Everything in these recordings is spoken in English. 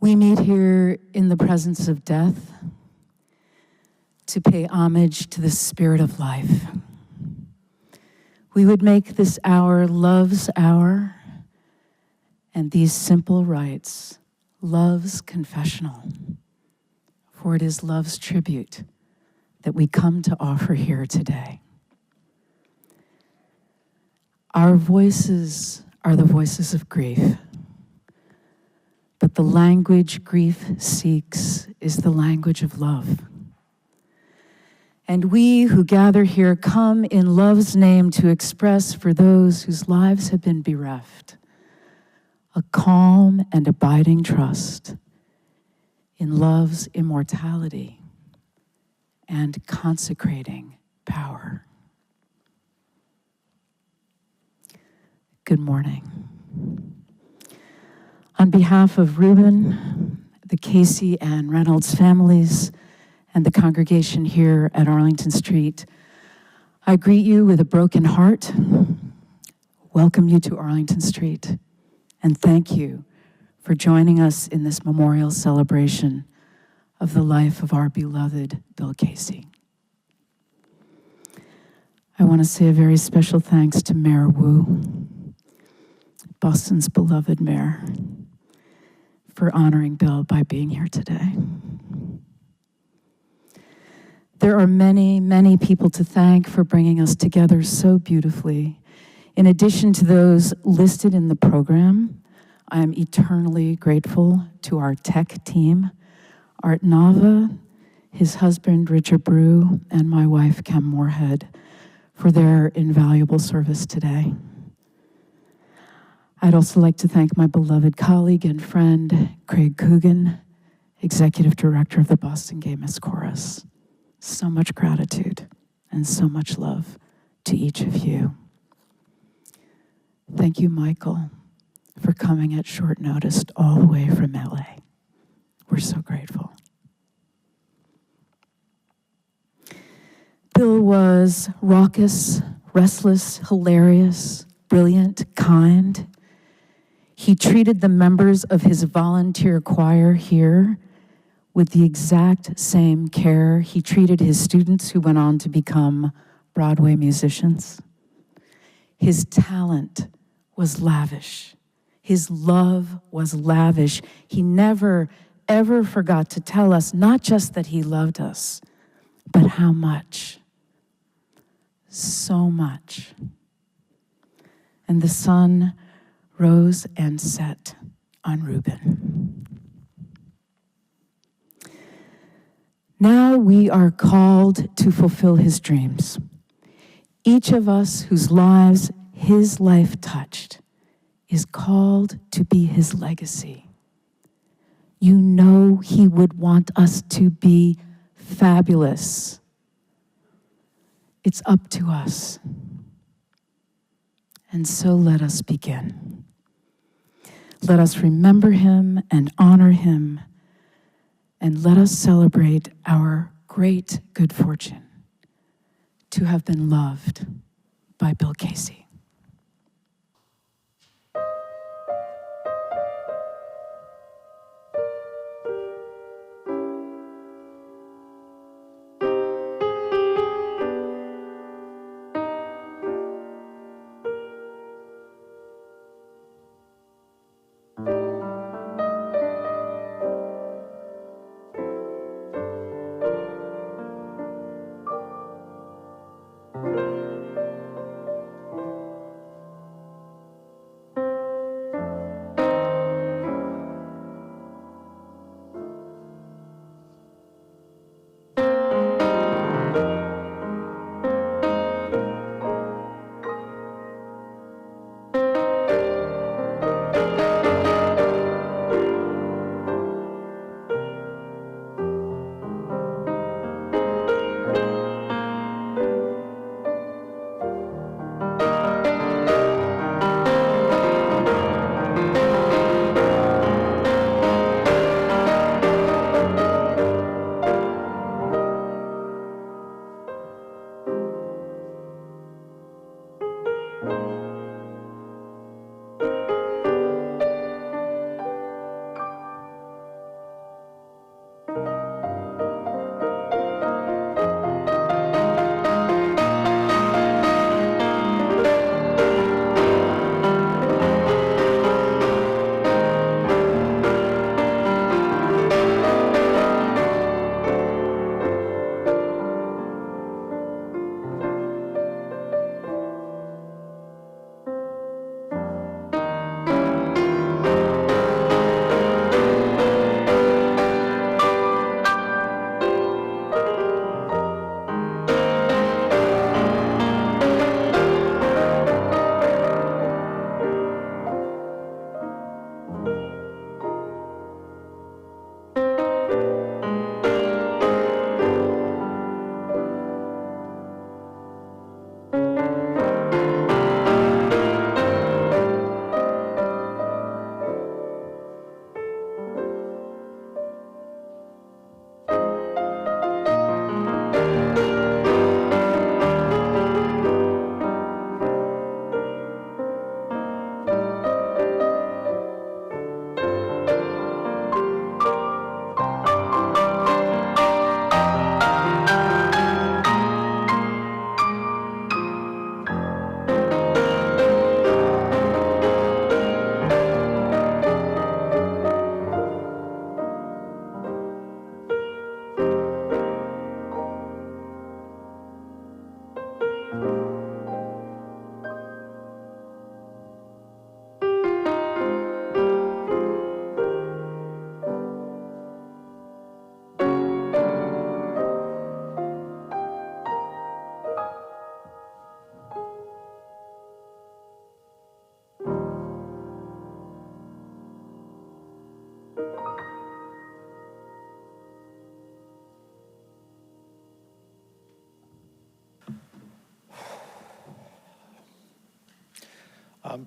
We meet here in the presence of death to pay homage to the spirit of life. We would make this hour love's hour, and these simple rites love's confessional, for it is love's tribute that we come to offer here today. Our voices are the voices of grief, but the language grief seeks is the language of love. And we who gather here come in love's name to express for those whose lives have been bereft a calm and abiding trust in love's immortality and consecrating power. Good morning. On behalf of Reuben, the Casey and Reynolds families, and the congregation here at Arlington Street, I greet you with a broken heart, welcome you to Arlington Street, and thank you for joining us in this memorial celebration of the life of our beloved Bill Casey. I want to say a very special thanks to Mayor Wu, Boston's beloved mayor, for honoring Bill by being here today. There are many, many people to thank for bringing us together so beautifully. In addition to those listed in the program, I am eternally grateful to our tech team, Art Nava, his husband Richard Brew, and my wife Kim Moorhead for their invaluable service today. I'd also like to thank my beloved colleague and friend, Craig Coogan, Executive Director of the Boston Gay Miss Chorus. So much gratitude and so much love to each of you. Thank you, Michael, for coming at short notice all the way from LA. We're so grateful. Bill was raucous, restless, hilarious, brilliant, kind. He treated the members of his volunteer choir here with the exact same care he treated his students who went on to become Broadway musicians. His talent was lavish. His love was lavish. He never, ever forgot to tell us not just that he loved us, but how much. So much. And the sun rose and set on Reuben. Now we are called to fulfill his dreams. Each of us whose lives his life touched is called to be his legacy. You know he would want us to be fabulous. It's up to us. And so let us begin. Let us remember him and honor him, and let us celebrate our great good fortune to have been loved by Bill Casey.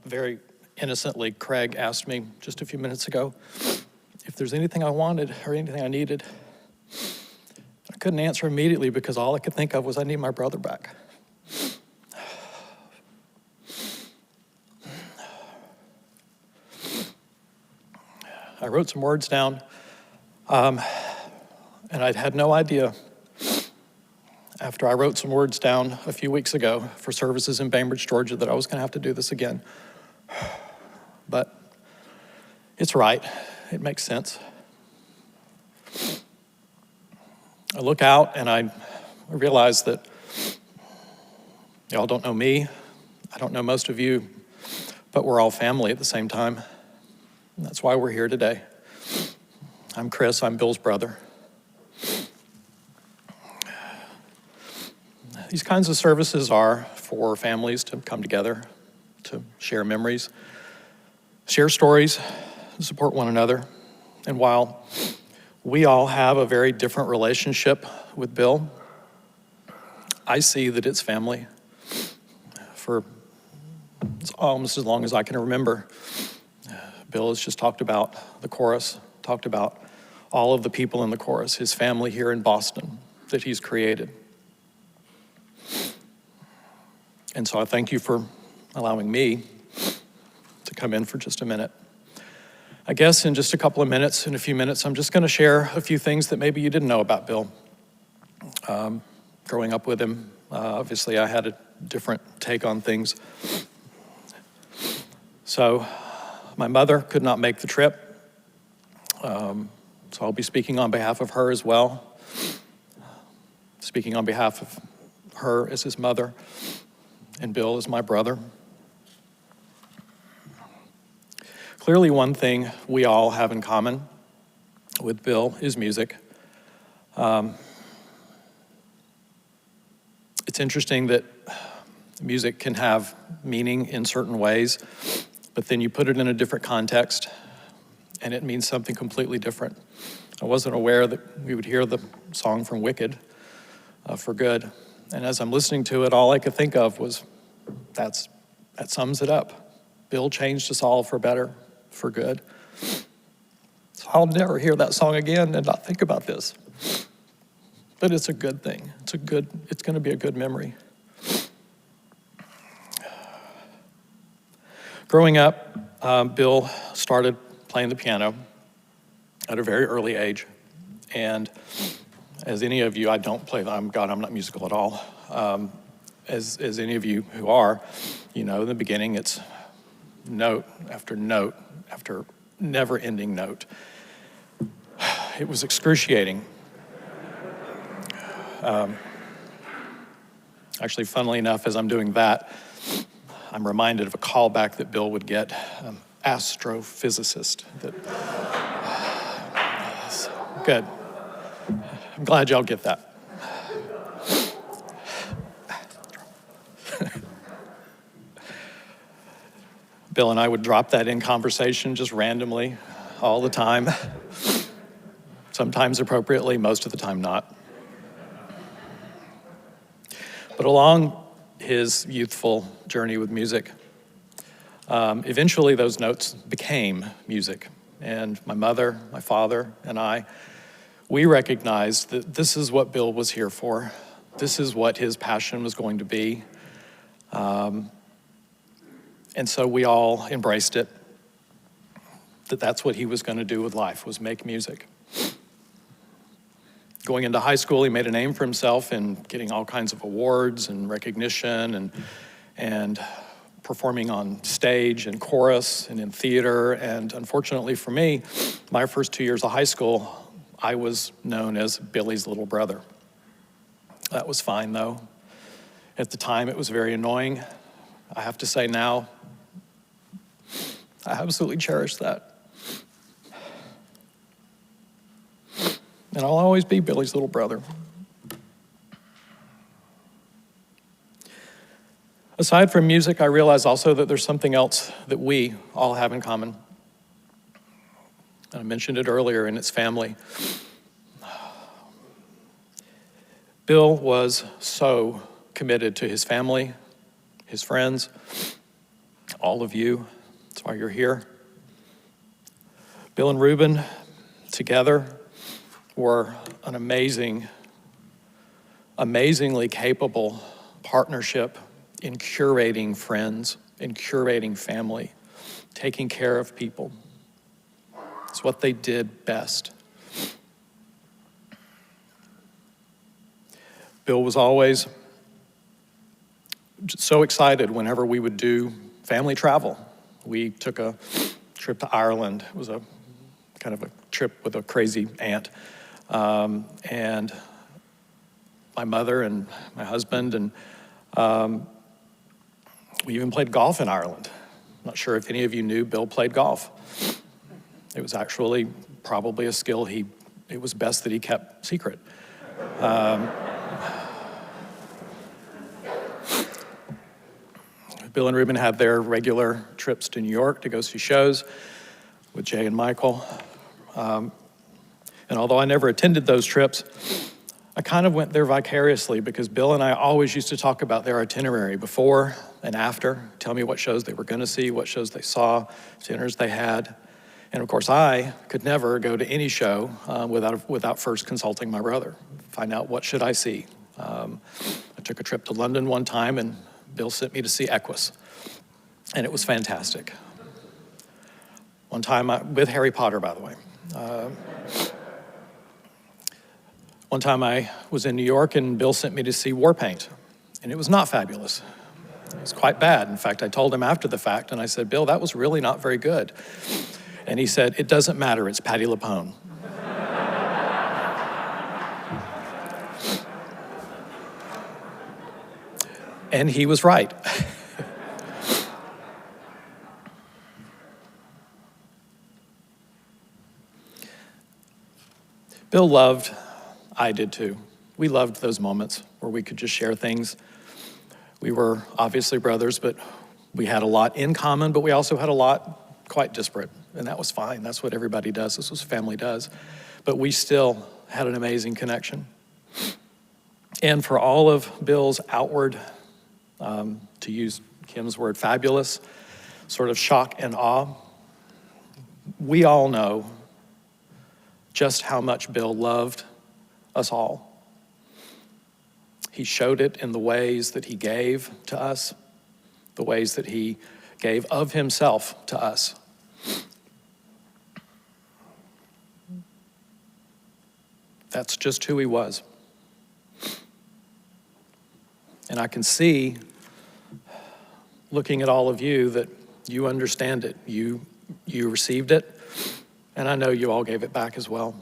Very innocently, Craig asked me just a few minutes ago if there's anything I wanted or anything I needed. I couldn't answer immediately because all I could think of was I need my brother back. I wrote some words down, and I'd had no idea after I wrote some words down a few weeks ago for services in Bainbridge, Georgia, that I was going to have to do this again. But it's right. It makes sense. I look out and I realize that y'all don't know me. I don't know most of you, but we're all family at the same time. And that's why we're here today. I'm Chris. I'm Bill's brother. These kinds of services are for families to come together, to share memories, share stories, support one another. And while we all have a very different relationship with Bill, I see that it's family for almost as long as I can remember. Bill has just talked about the chorus, talked about all of the people in the chorus, his family here in Boston that he's created. And so I thank you for allowing me to come in for just a minute. I guess in just a couple of minutes, in a few minutes, I'm just going to share a few things that maybe you didn't know about Bill. Growing up with him, obviously I had a different take on things. So my mother could not make the trip, so I'll be speaking on behalf of her as well, speaking on behalf of her as his mother, and Bill as my brother. Clearly, one thing we all have in common with Bill is music. It's interesting that music can have meaning in certain ways, but then you put it in a different context, and it means something completely different. I wasn't aware that we would hear the song from Wicked, For Good. And as I'm listening to it, all I could think of was, that sums it up. Bill changed us all for better, for good. So I'll never hear that song again and not think about this. But it's a good thing. It's going to be a good memory. Growing up, Bill started playing the piano at a very early age. And as any of you, I don't play, I'm not musical at all. As any of you who are, you know, in the beginning, it's note after note after never-ending note. It was excruciating. Actually, funnily enough, as I'm doing that, I'm reminded of a callback that Bill would get, astrophysicist. Good. I'm glad y'all get that. Bill and I would drop that in conversation just randomly all the time. Sometimes appropriately, most of the time not. But along his youthful journey with music, eventually those notes became music. And my mother, my father, and I, we recognized that this is what Bill was here for. This is what his passion was going to be. And so we all embraced it, that that's what he was going to do with life, was make music. Going into high school, he made a name for himself in getting all kinds of awards and recognition and performing on stage and chorus and in theater. And unfortunately for me, my first 2 years of high school, I was known as Billy's little brother. That was fine, though. At the time, it was very annoying. I have to say now, I absolutely cherish that. And I'll always be Billy's little brother. Aside from music, I realize also that there's something else that we all have in common. I mentioned it earlier, and it's family. Bill was so committed to his family, his friends, all of you. That's why you're here. Bill and Reuben together were an amazingly capable partnership in curating friends, in curating family, taking care of people. It's what they did best. Bill was always so excited whenever we would do family travel. We took a trip to Ireland. It was a kind of a trip with a crazy aunt. And my mother and my husband, and we even played golf in Ireland. I'm not sure if any of you knew Bill played golf. It was actually probably a skill it was best that he kept secret. Bill and Reuben had their regular trips to New York to go see shows with Jay and Michael. And although I never attended those trips, I kind of went there vicariously because Bill and I always used to talk about their itinerary before and after, tell me what shows they were going to see, what shows they saw, dinners they had. And of course, I could never go to any show without first consulting my brother, find out what should I see. I took a trip to London one time, and Bill sent me to see Equus, and it was fantastic. One time, with Harry Potter, by the way. One time I was in New York, and Bill sent me to see Warpaint, and it was not fabulous. It was quite bad. In fact, I told him after the fact, and I said, Bill, that was really not very good. And he said, it doesn't matter, it's Patti LuPone. And he was right. Bill loved, I did too. We loved those moments where we could just share things. We were obviously brothers, but we had a lot in common, but we also had a lot quite disparate, and that was fine. That's what everybody does. This is what family does. But we still had an amazing connection. And for all of Bill's outward, to use Kim's word, fabulous, sort of shock and awe, we all know just how much Bill loved us all. He showed it in the ways that he gave to us, the ways that he gave of himself to us. That's just who he was. And I can see, looking at all of you, that you understand it. You received it, and I know you all gave it back as well.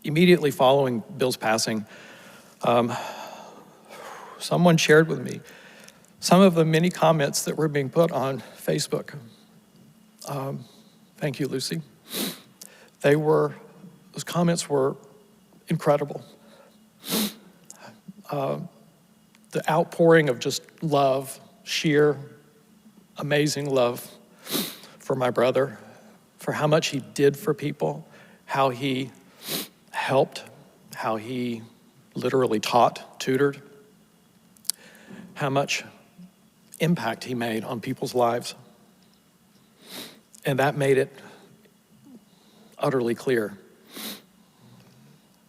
Immediately following Bill's passing, someone shared with me some of the many comments that were being put on Facebook. Thank you, Lucy. Those comments were incredible. The outpouring of just love, sheer, amazing love for my brother, for how much he did for people, how he helped, how he literally taught, tutored, how much impact he made on people's lives. And that made it utterly clear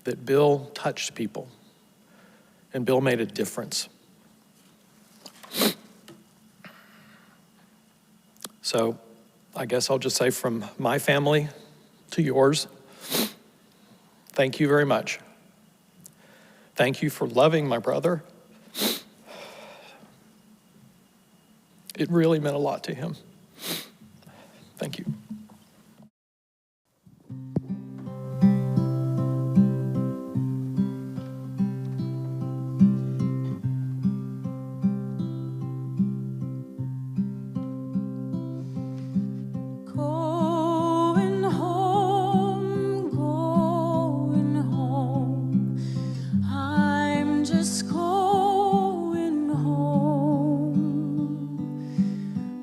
that Bill touched people, and Bill made a difference. So I guess I'll just say, from my family to yours, thank you very much. Thank you for loving my brother. It really meant a lot to him. Thank you.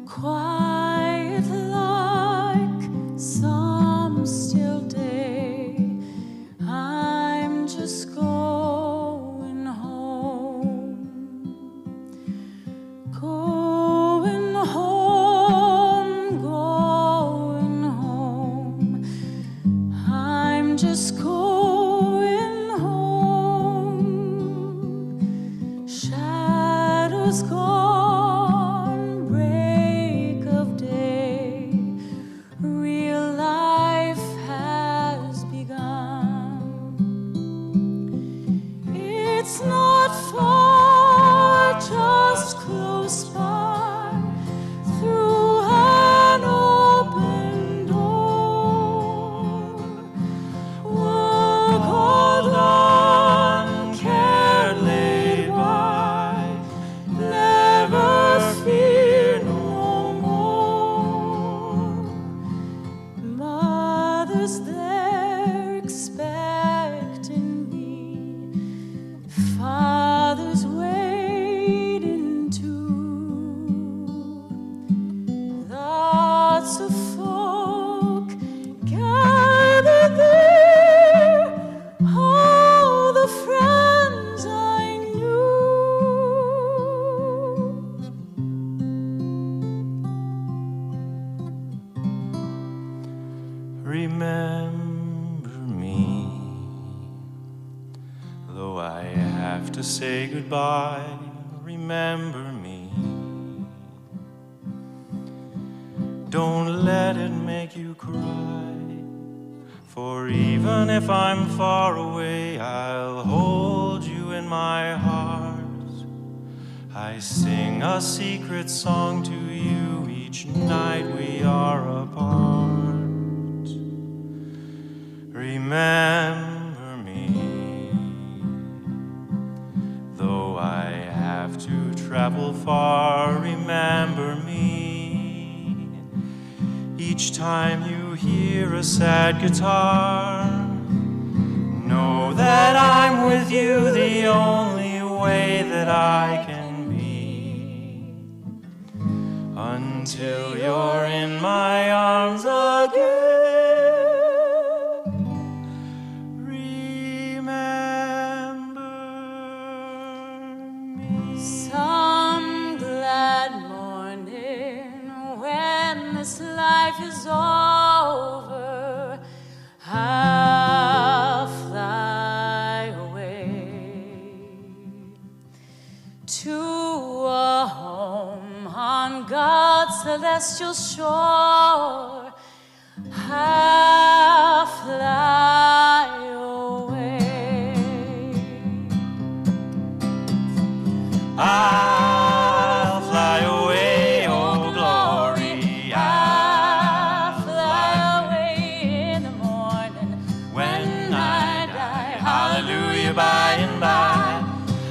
Quiet life. Going home, going home. I'm just going home. Shadows gone, break of day. Real life has begun. It's not far, just close by, through an open door. Work all done, care laid by, never fear no more. Mother's there expecting me, Father's waiting too. Lots of folk gathered there, all the friends I knew. Remember me, though I have to say goodbye. Remember me. Don't let it make you cry, for even if I'm far away, I'll hold you in my heart. I sing a secret song to you each night we are apart. Remember me, though I have to travel far. Remember me, each time you hear a sad guitar. Know that I'm with you the only way that I can be, until you're in my arms again. Some glad morning when this life is over, I'll fly away to a home on God's celestial shore. I'll fly away. I'll fly away, oh glory. I'll fly away in the morning when I die. Hallelujah, by and by.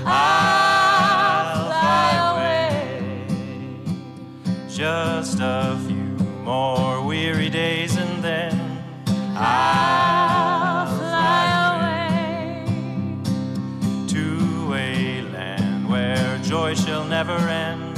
I'll fly away. Just a few more weary days and then I'll fly away to a land where joy shall never end.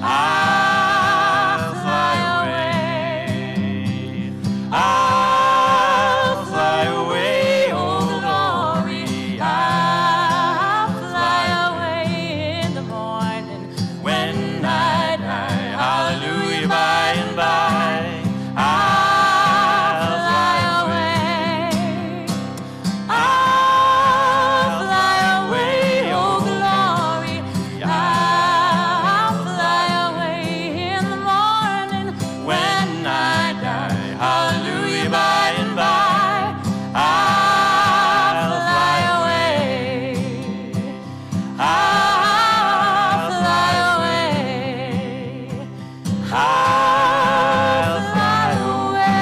I'll fly away. I'll fly away, oh glory. I'll fly away in the morning When I die, hallelujah, by and by. I'll fly away. I'll fly away, oh glory. I'll fly away in the morning When I die, hallelujah, by and by. I'll fly away. I'll fly away. I'll fly away.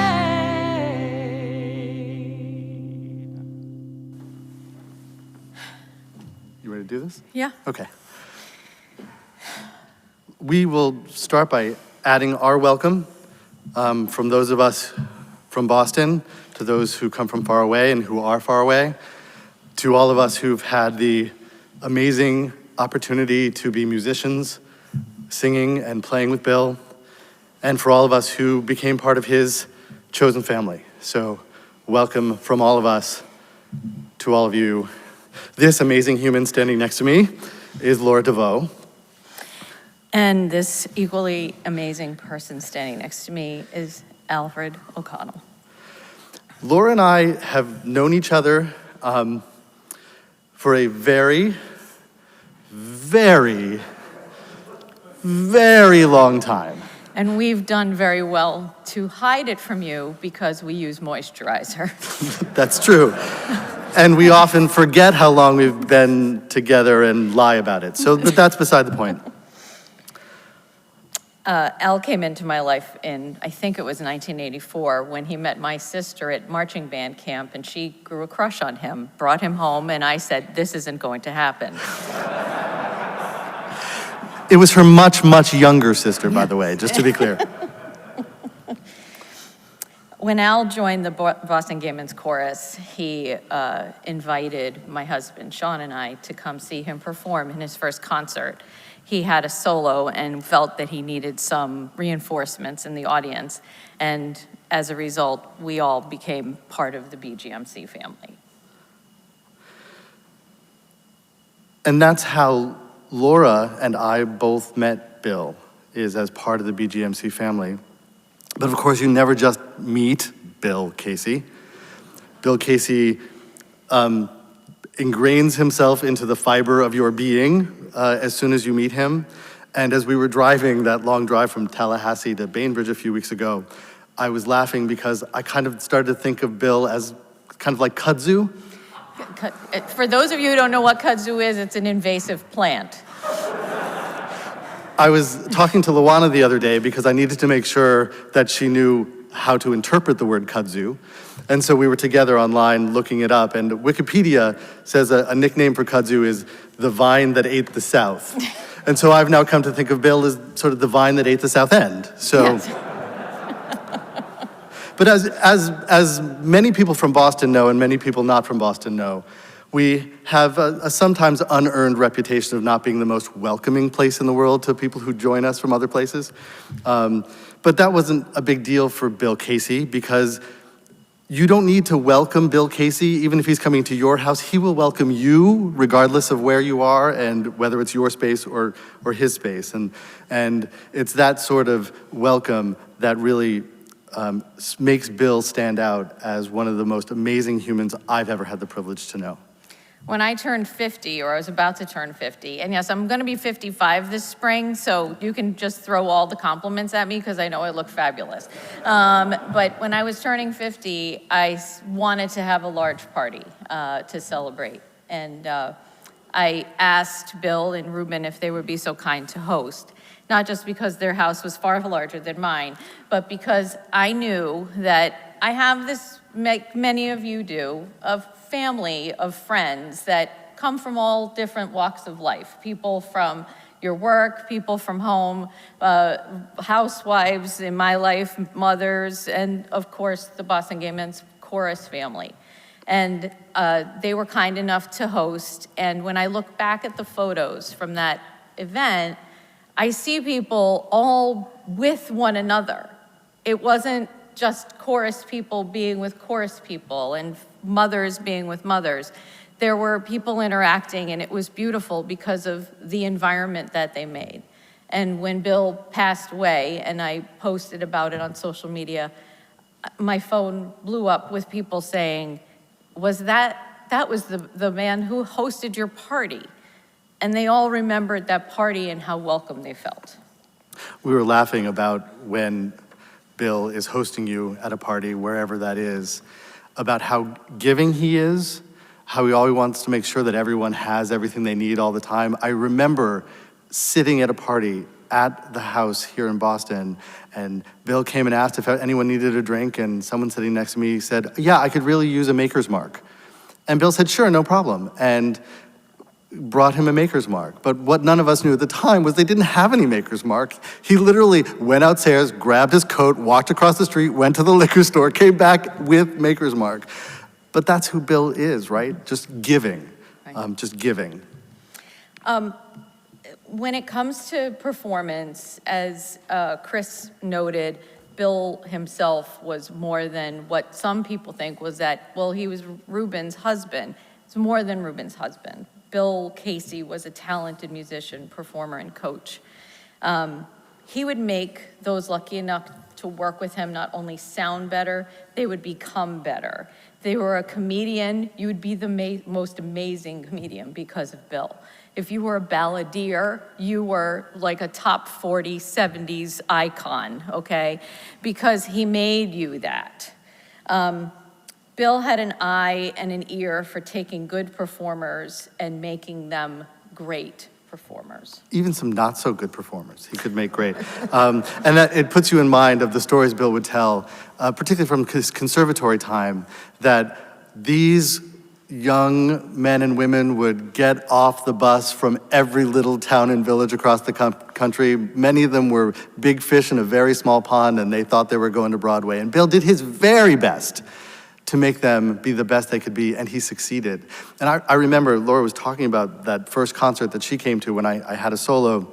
You ready to do this? Yeah. Okay. We will start by adding our welcome from those of us from Boston to those who come from far away and who are far away, to all of us who've had the amazing opportunity to be musicians, singing and playing with Bill, and for all of us who became part of his chosen family. So welcome from all of us to all of you. This amazing human standing next to me is Laura DeVoe. And this equally amazing person standing next to me is Alfred O'Connell. Laura and I have known each other for a very, very, very long time. And we've done very well to hide it from you because we use moisturizer. That's true. And we often forget how long we've been together and lie about it. So, but that's beside the point. Al came into my life in, I think it was 1984, when he met my sister at marching band camp, and she grew a crush on him, brought him home, and I said, this isn't going to happen. It was her much, much younger sister, by the way, just to be clear. When Al joined the Boston Gay Men's Chorus, he invited my husband, Sean, and I to come see him perform in his first concert. He had a solo and felt that he needed some reinforcements in the audience. And as a result, we all became part of the BGMC family. And that's how Laura and I both met Bill, is as part of the BGMC family. But of course, you never just meet Bill Casey. Bill Casey ingrains himself into the fiber of your being as soon as you meet him. And as we were driving that long drive from Tallahassee to Bainbridge a few weeks ago, I was laughing because I kind of started to think of Bill as kind of like kudzu. For those of you who don't know what kudzu is, it's an invasive plant. I was talking to Luana the other day because I needed to make sure that she knew how to interpret the word kudzu. And so we were together online looking it up, and Wikipedia says a nickname for kudzu is the vine that ate the South. And so I've now come to think of Bill as sort of the vine that ate the South End. So, Yes. But as many people from Boston know, and many people not from Boston know, we have a sometimes unearned reputation of not being the most welcoming place in the world to people who join us from other places. But that wasn't a big deal for Bill Casey, because you don't need to welcome Bill Casey. Even if he's coming to your house, he will welcome you regardless of where you are and whether it's your space or his space. And it's that sort of welcome that really makes Bill stand out as one of the most amazing humans I've ever had the privilege to know. When I turned 50, or I was about to turn 50, and yes, I'm gonna be 55 this spring, so you can just throw all the compliments at me because I know I look fabulous. But when I was turning 50, I wanted to have a large party to celebrate. And I asked Bill and Ruben if they would be so kind to host, not just because their house was far larger than mine, but because I knew that I have this, many of you do, of family of friends that come from all different walks of life. People from your work, people from home, housewives in my life, mothers, and of course the Boston Gay Men's Chorus family. And they were kind enough to host. And when I look back at the photos from that event, I see people all with one another. It wasn't just chorus people being with chorus people and mothers being with mothers. There were people interacting, and it was beautiful because of the environment that they made. And when Bill passed away, and I posted about it on social media, my phone blew up with people saying, that was the man who hosted your party. And they all remembered that party and how welcome they felt. We were laughing about when Bill is hosting you at a party, wherever that is, about how giving he is, how he always wants to make sure that everyone has everything they need all the time. I remember sitting at a party at the house here in Boston, and Bill came and asked if anyone needed a drink, and someone sitting next to me said, yeah, I could really use a Maker's Mark. And Bill said, sure, no problem, and brought him a Maker's Mark. But what none of us knew at the time was they didn't have any Maker's Mark. He literally went outstairs, grabbed his coat, walked across the street, went to the liquor store, came back with Maker's Mark. But that's who Bill is, right? Just giving, Right. just giving. When it comes to performance, as Chris noted, Bill himself was more than what some people think was that, well, he was Ruben's husband. It's more than Ruben's husband. Bill Casey was a talented musician, performer, and coach. He would make those lucky enough to work with him not only sound better, they would become better. They were a comedian, you would be the most amazing comedian because of Bill. If you were a balladeer, you were like a top 40 70s icon, okay? Because he made you that. Bill had an eye and an ear for taking good performers and making them great performers. Even some not so good performers he could make great. And that it puts you in mind of the stories Bill would tell, particularly from his conservatory time, that these young men and women would get off the bus from every little town and village across the country. Many of them were big fish in a very small pond, and they thought they were going to Broadway. And Bill did his very best to make them be the best they could be, and he succeeded. And I remember Laura was talking about that first concert that she came to when I had a solo,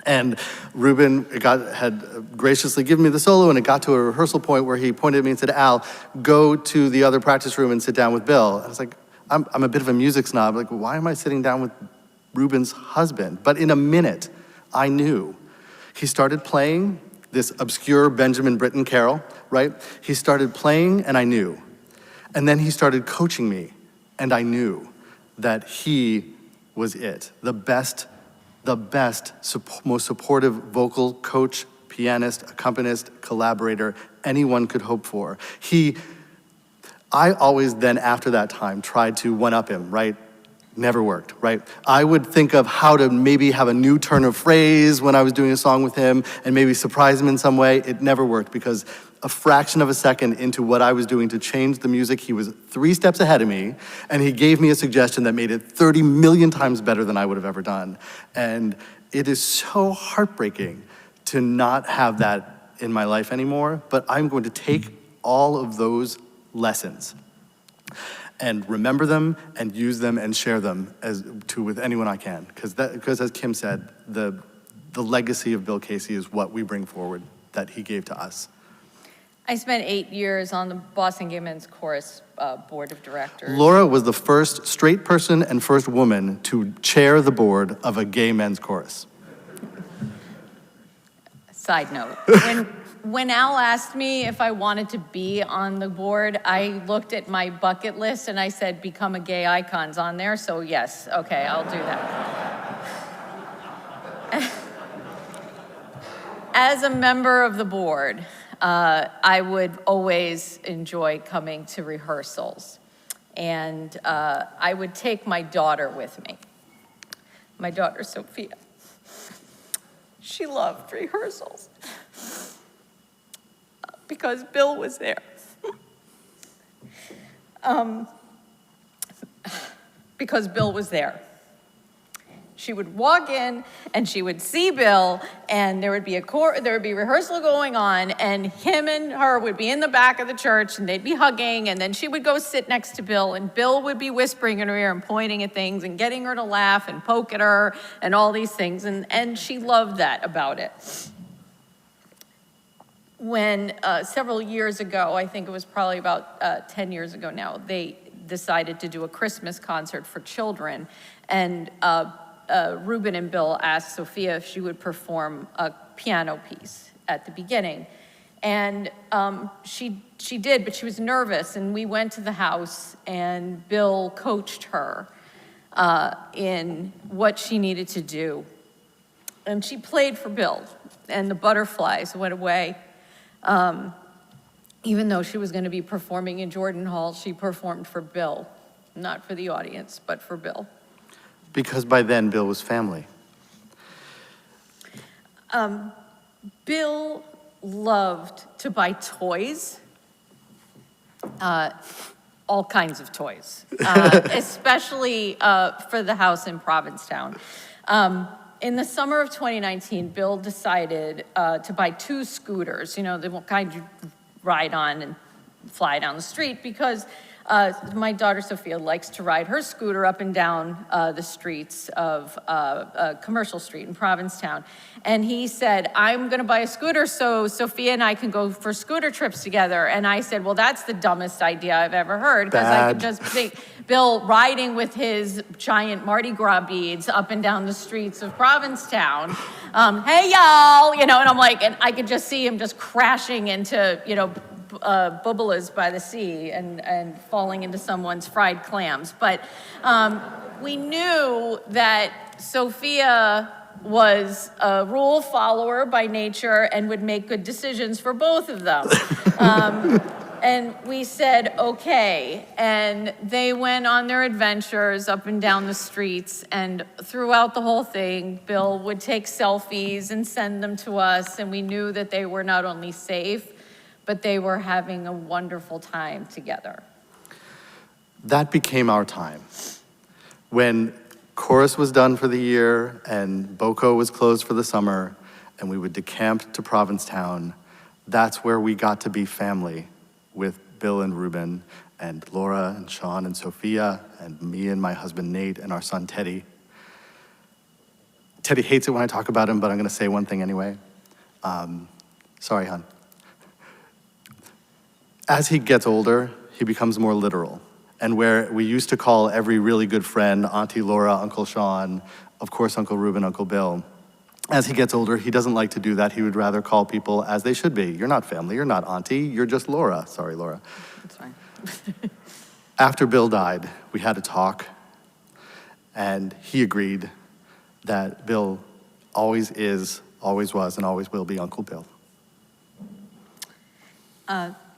and Ruben had graciously given me the solo, and it got to a rehearsal point where he pointed at me and said, Al, go to the other practice room and sit down with Bill. I was like, I'm a bit of a music snob, like, why am I sitting down with Ruben's husband? But in a minute, I knew. He started playing this obscure Benjamin Britten carol, right? He started playing, and I knew. And then he started coaching me, and I knew that he was it. The best, most supportive vocal coach, pianist, accompanist, collaborator anyone could hope for. I always then, after that time, tried to one-up him, right? Never worked, right? I would think of how to maybe have a new turn of phrase when I was doing a song with him and maybe surprise him in some way. It never worked because a fraction of a second into what I was doing to change the music, he was 3 steps ahead of me, and he gave me a suggestion that made it 30 million times better than I would have ever done. And it is so heartbreaking to not have that in my life anymore, but I'm going to take all of those lessons and remember them and use them and share them with anyone I can. Because as Kim said, the legacy of Bill Casey is what we bring forward that he gave to us. I spent 8 years on the Boston Gay Men's Chorus Board of Directors. Laura was the first straight person and first woman to chair the board of a gay men's chorus. Side note, when Al asked me if I wanted to be on the board, I looked at my bucket list and I said, become a gay icon's on there, so yes, okay, I'll do that. As a member of the board, I would always enjoy coming to rehearsals. And I would take my daughter with me. My daughter, Sophia. She loved rehearsals because Bill was there. Because Bill was there. She would walk in and she would see Bill, and there would be rehearsal going on, and him and her would be in the back of the church, and they'd be hugging, and then she would go sit next to Bill, and Bill would be whispering in her ear and pointing at things and getting her to laugh and poke at her and all these things, and she loved that about it. When several years ago, I think it was probably about 10 years ago now, they decided to do a Christmas concert for children, and Ruben and Bill asked Sophia if she would perform a piano piece at the beginning. And she did, but she was nervous, and we went to the house, and Bill coached her in what she needed to do. And she played for Bill, and the butterflies went away. Even though she was going to be performing in Jordan Hall, she performed for Bill, not for the audience, but for Bill. Because by then, Bill was family. Bill loved to buy toys, all kinds of toys, especially for the house in Provincetown. In the summer of 2019, Bill decided to buy 2 scooters, the kind you ride on and fly down the street, because my daughter Sophia likes to ride her scooter up and down the streets of Commercial Street in Provincetown. And he said, I'm gonna buy a scooter so Sophia and I can go for scooter trips together. And I said, well, that's the dumbest idea I've ever heard, because I could just think Bill riding with his giant Mardi Gras beads up and down the streets of Provincetown. Hey y'all, and I'm like, and I could just see him just crashing into, bubulas by the sea and falling into someone's fried clams. But we knew that Sophia was a rule follower by nature and would make good decisions for both of them. And we said, okay. And they went on their adventures up and down the streets. And throughout the whole thing, Bill would take selfies and send them to us. And we knew that they were not only safe, but they were having a wonderful time together. That became our time. When chorus was done for the year and BOCO was closed for the summer and we would decamp to Provincetown, that's where we got to be family with Bill and Ruben and Laura and Sean and Sophia and me and my husband Nate and our son Teddy. Teddy hates it when I talk about him, but I'm gonna say one thing anyway. Sorry, hon. As he gets older, he becomes more literal. And where we used to call every really good friend, Auntie Laura, Uncle Sean, of course, Uncle Ruben, Uncle Bill, as he gets older, he doesn't like to do that. He would rather call people as they should be. You're not family, you're not Auntie, you're just Laura. Sorry, Laura. That's fine. After Bill died, we had a talk, and he agreed that Bill always is, always was, and always will be Uncle Bill.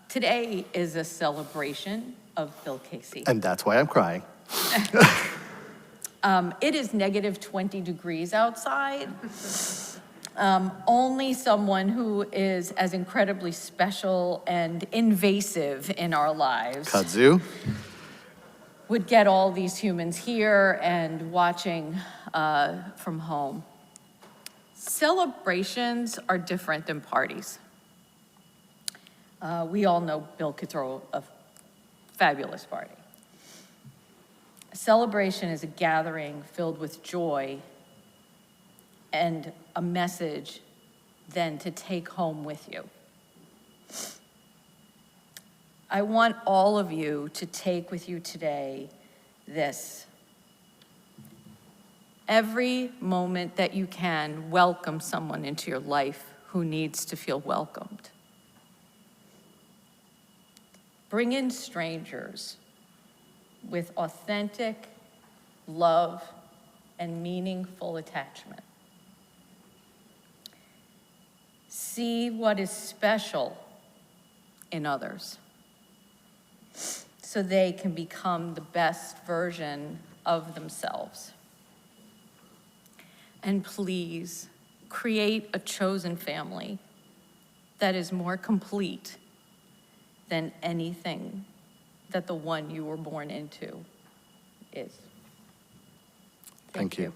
Today is a celebration of Bill Casey. And that's why I'm crying. It is negative 20 degrees outside. Only someone who is as incredibly special and invasive in our lives Kudzu. would get all these humans here and watching from home. Celebrations are different than parties. We all know Bill could throw a fabulous party. A celebration is a gathering filled with joy and a message then to take home with you. I want all of you to take with you today this. Every moment that you can, welcome someone into your life who needs to feel welcomed. Bring in strangers with authentic love and meaningful attachment. See what is special in others so they can become the best version of themselves. And please create a chosen family that is more complete than anything that the one you were born into is. Thank you.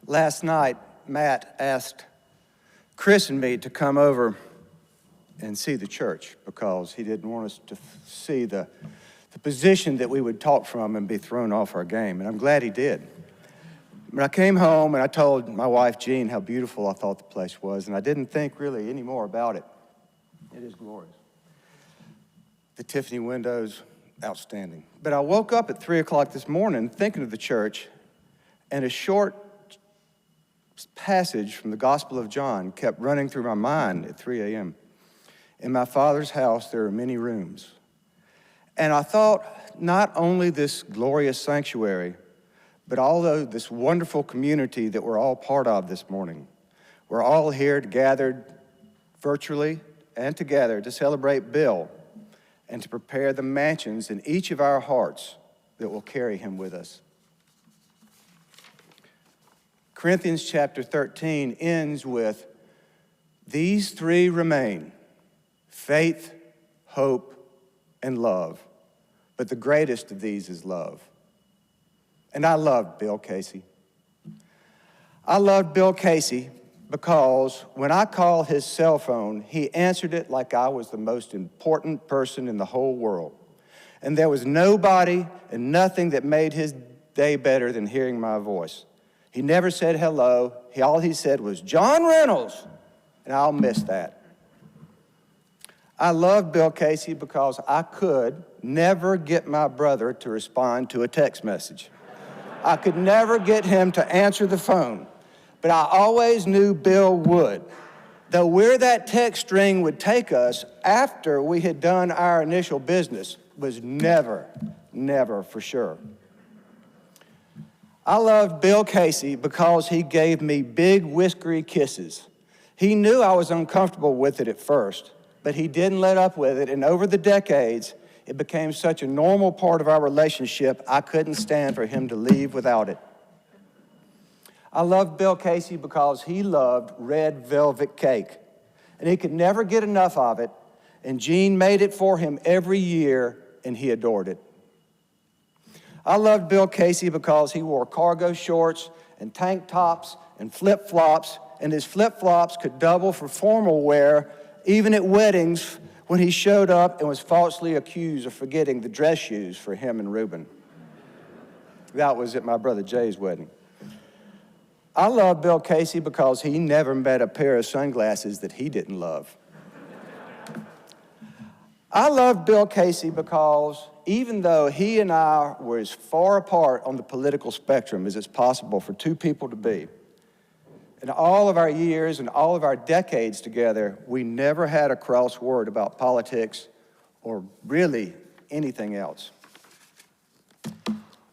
Last night, Matt asked Chris and me to come over and see the church because he didn't want us to see the position that we would talk from and be thrown off our game, and I'm glad he did. When I came home and I told my wife, Jean, how beautiful I thought the place was, and I didn't think really any more about it. It is glorious. The Tiffany windows, outstanding. But I woke up at 3 o'clock this morning thinking of the church, and a short passage from the Gospel of John kept running through my mind at 3 a.m. In my Father's house, there are many rooms. And I thought, not only this glorious sanctuary, but although this wonderful community that we're all part of this morning, we're all here gathered virtually and together to celebrate Bill and to prepare the mansions in each of our hearts that will carry him with us. Corinthians chapter 13 ends with, these three remain, faith, hope, and love. But the greatest of these is love. And I loved Bill Casey. I loved Bill Casey because when I called his cell phone, he answered it like I was the most important person in the whole world. And there was nobody and nothing that made his day better than hearing my voice. He never said hello. All he said was, John Reynolds, and I'll miss that. I loved Bill Casey because I could never get my brother to respond to a text message. I could never get him to answer the phone, but I always knew Bill would. Though where that text string would take us after we had done our initial business was never for sure. I loved Bill Casey because he gave me big whiskery kisses. He knew I was uncomfortable with it at first, but he didn't let up with it, and over the decades, it became such a normal part of our relationship, I couldn't stand for him to leave without it. I loved Bill Casey because he loved red velvet cake, and he could never get enough of it, and Jean made it for him every year, and he adored it. I loved Bill Casey because he wore cargo shorts and tank tops and flip-flops, and his flip-flops could double for formal wear, even at weddings when he showed up and was falsely accused of forgetting the dress shoes for him and Reuben. That was at my brother Jay's wedding. I love Bill Casey because he never met a pair of sunglasses that he didn't love. I love Bill Casey because even though he and I were as far apart on the political spectrum as it's possible for two people to be, in all of our years and all of our decades together, we never had a cross word about politics or really anything else.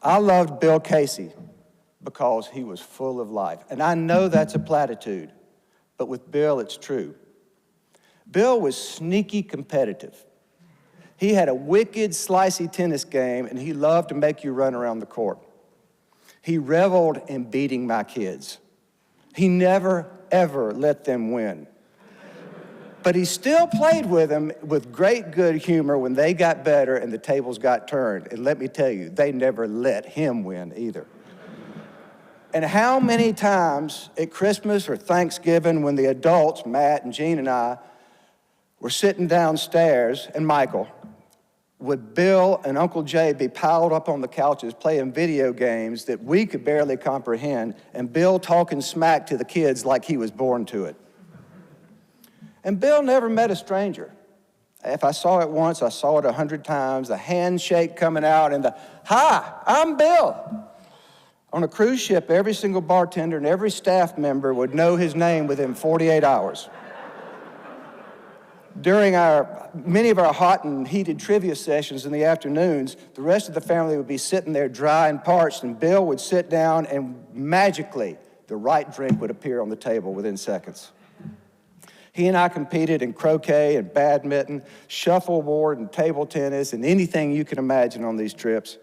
I loved Bill Casey because he was full of life. And I know that's a platitude, but with Bill, it's true. Bill was sneaky competitive. He had a wicked, slicey tennis game, and he loved to make you run around the court. He reveled in beating my kids. He never, ever let them win. But he still played with them with great good humor when they got better and the tables got turned. And let me tell you, they never let him win either. And how many times at Christmas or Thanksgiving when the adults, Matt and Jean and I, were sitting downstairs, and Michael, would Bill and Uncle Jay be piled up on the couches playing video games that we could barely comprehend, and Bill talking smack to the kids like he was born to it. And Bill never met a stranger. If I saw it once, I saw it 100 times, the handshake coming out and the, hi, I'm Bill. On a cruise ship, every single bartender and every staff member would know his name within 48 hours. During many of our hot and heated trivia sessions in the afternoons, the rest of the family would be sitting there dry and parched, and Bill would sit down and magically the right drink would appear on the table within seconds. He and I competed in croquet and badminton, shuffleboard and table tennis, and anything you can imagine on these trips.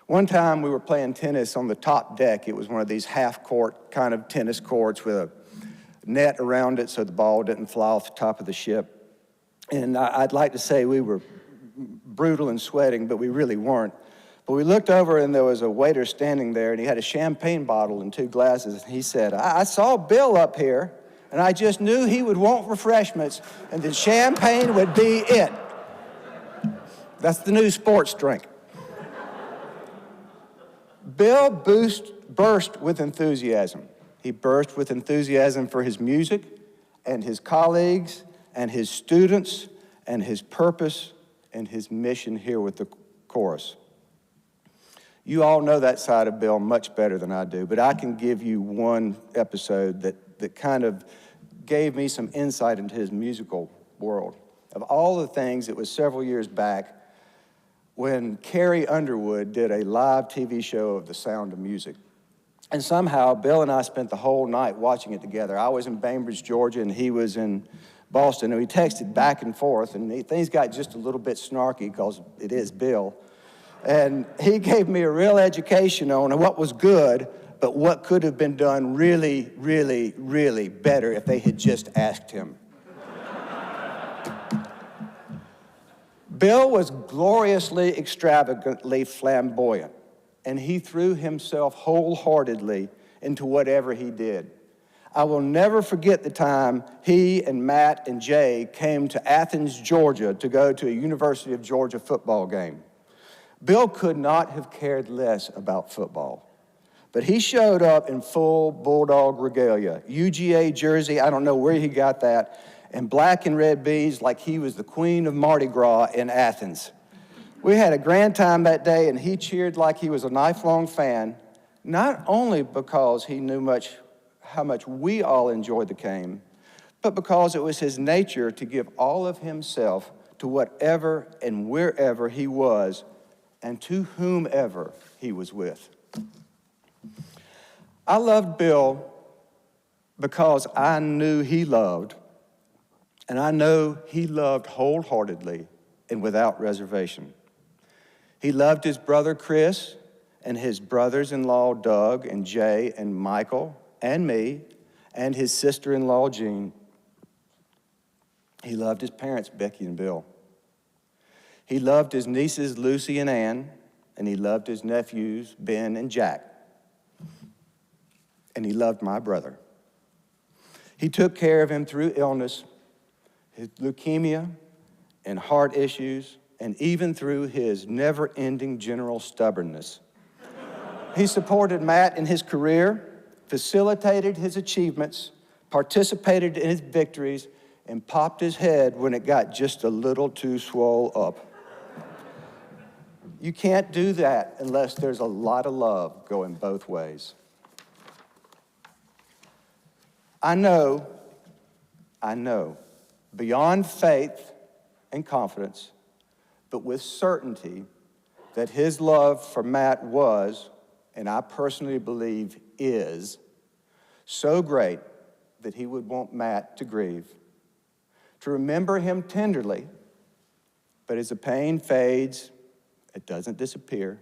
One time we were playing tennis on the top deck. It was one of these half-court kind of tennis courts with a net around it so the ball didn't fly off the top of the ship. And I'd like to say we were brutal and sweating, but we really weren't. But we looked over and there was a waiter standing there and he had a champagne bottle and 2 glasses. And he said, I saw Bill up here and I just knew he would want refreshments and the champagne would be it. That's the new sports drink. Bill burst with enthusiasm. He burst with enthusiasm for his music and his colleagues and his students and his purpose and his mission here with the chorus. You all know that side of Bill much better than I do, but I can give you one episode that kind of gave me some insight into his musical world. Of all the things, it was several years back when Carrie Underwood did a live TV show of The Sound of Music. And somehow, Bill and I spent the whole night watching it together. I was in Bainbridge, Georgia, and he was in Boston, and we texted back and forth, and things got just a little bit snarky because it is Bill. And he gave me a real education on what was good, but what could have been done really, really, really better if they had just asked him. Bill was gloriously, extravagantly flamboyant, and he threw himself wholeheartedly into whatever he did. I will never forget the time he and Matt and Jay came to Athens, Georgia to go to a University of Georgia football game. Bill could not have cared less about football, but he showed up in full Bulldog regalia, UGA jersey, I don't know where he got that, and black and red beads like he was the queen of Mardi Gras in Athens. We had a grand time that day, and he cheered like he was a lifelong fan, not only because he knew how much we all enjoyed the game, but because it was his nature to give all of himself to whatever and wherever he was and to whomever he was with. I loved Bill because I knew he loved, and I know he loved wholeheartedly and without reservation. He loved his brother Chris and his brothers-in-law Doug and Jay and Michael and me and his sister-in-law Jean. He loved his parents, Becky and Bill. He loved his nieces, Lucy and Ann, and he loved his nephews, Ben and Jack. And he loved my brother. He took care of him through illness, his leukemia, and heart issues, and even through his never-ending general stubbornness. He supported Matt in his career, facilitated his achievements, participated in his victories, and popped his head when it got just a little too swole up. You can't do that unless there's a lot of love going both ways. I know, beyond faith and confidence, but with certainty, that his love for Matt was, and I personally believe is, so great that he would want Matt to grieve, to remember him tenderly, but as the pain fades, it doesn't disappear,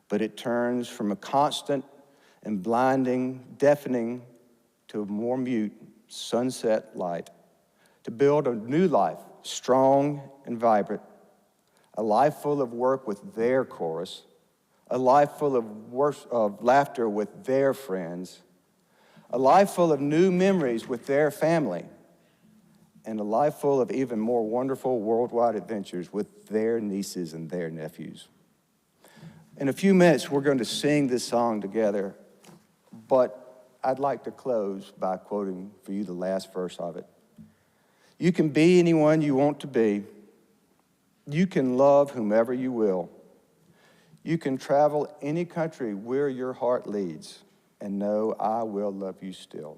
but it turns from a constant and blinding, deafening, to a more mute sunset light, to build a new life, strong and vibrant, a life full of work with their chorus, a life full of laughter with their friends, a life full of new memories with their family, and a life full of even more wonderful worldwide adventures with their nieces and their nephews. In a few minutes, we're going to sing this song together, but I'd like to close by quoting for you the last verse of it. You can be anyone you want to be. You can love whomever you will. You can travel any country where your heart leads, and know I will love you still.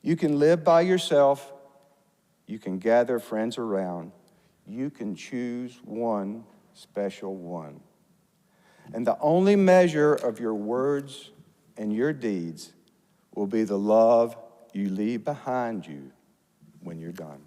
You can live by yourself. You can gather friends around. You can choose one special one. And the only measure of your words and your deeds will be the love you leave behind you when you're done.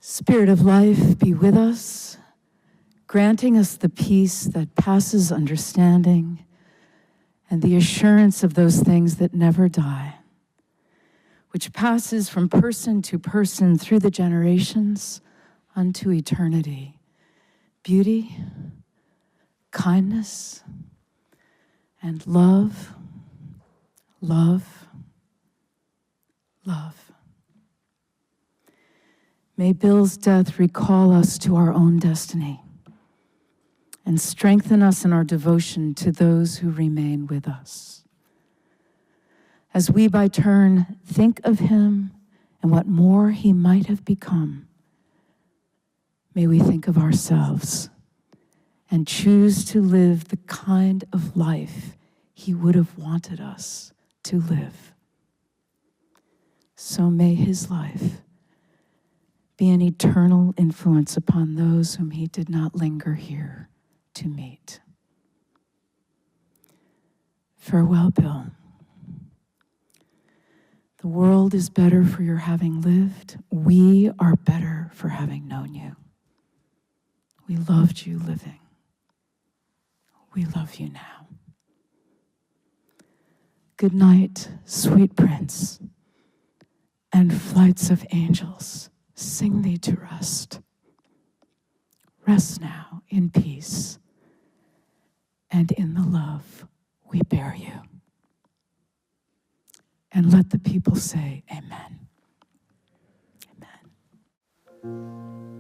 Spirit of life, be with us, granting us the peace that passes understanding and the assurance of those things that never die, which passes from person to person through the generations unto eternity. Beauty, kindness, and love, love, love. May Bill's death recall us to our own destiny and strengthen us in our devotion to those who remain with us. As we by turn think of him and what more he might have become, may we think of ourselves and choose to live the kind of life he would have wanted us to live. So may his life be an eternal influence upon those whom he did not linger here to meet. Farewell, Bill. The world is better for your having lived. We are better for having known you. We loved you living. We love you now. Good night, sweet prince, and flights of angels, sing thee to rest. Rest now in peace and in the love we bear you. And let the people say, amen. Amen.